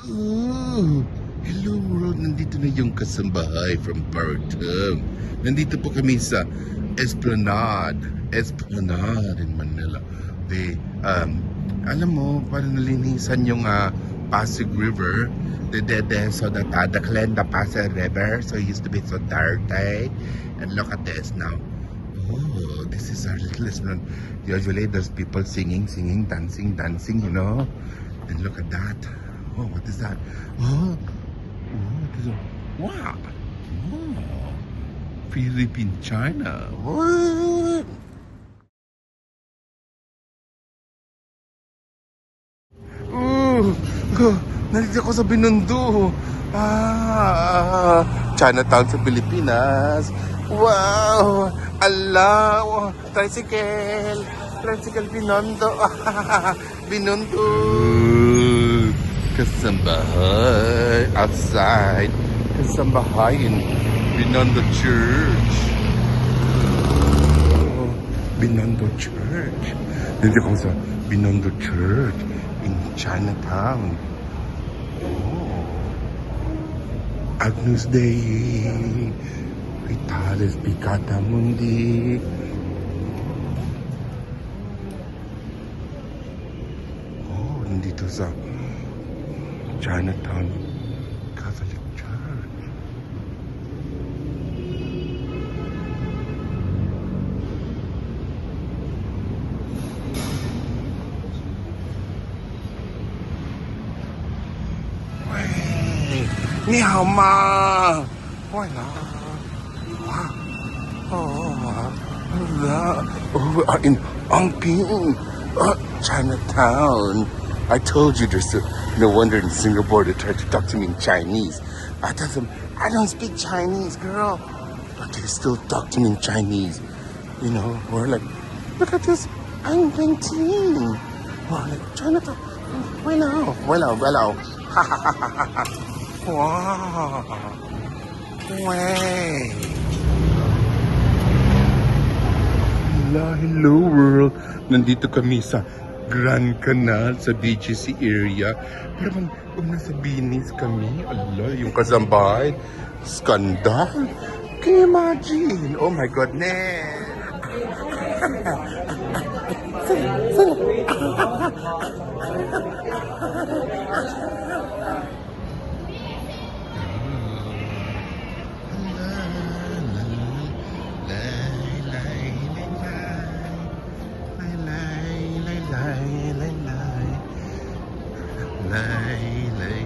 Oh, hello world. Nandito na yung kasambahay from Paratum. Nandito po kami sa Esplanade in Manila. Alam mo, parang nalinisan yung Pasig River. So the Calenda Pasig River. So it used to be so dirty. And look at this now. Oh, this is our little Esplanade. Usually there's people singing, dancing, you know. And look at that. Oh, what is that? Oh, what is it? Wow. Oh, Philippine China. What? Oh, nandito ako sa Binondo. Chinatown sa Pilipinas. Wow! Allah! Wow. Tricycle Binondo. Binondo. Kasambahay. Outside. Kasambahay in Binondo Church. Oh, Binondo Church. Nandito ako sa Binondo Church in Chinatown. Oh. Agnus Dei. Vitalis Picata Mundi. Oh, nandito sa Chinatown Catholic Church. Wey, 你好吗？喂啦，哇，we are in Ongping, Chinatown. I told you there's no wonder in Singapore they try to talk to me in Chinese. I tell them, I don't speak Chinese, girl. But they still talk to me in Chinese. You know, we're like, look at this, I'm 19. We're like, Chinatown, hello. Wow. Way. Hello world. Nandito kami sa Grand Canal sa BGC area. Pero kung nasa Binis kami, ala, yung kasambahay, skandal. Can you imagine? Oh my goodness. Lay.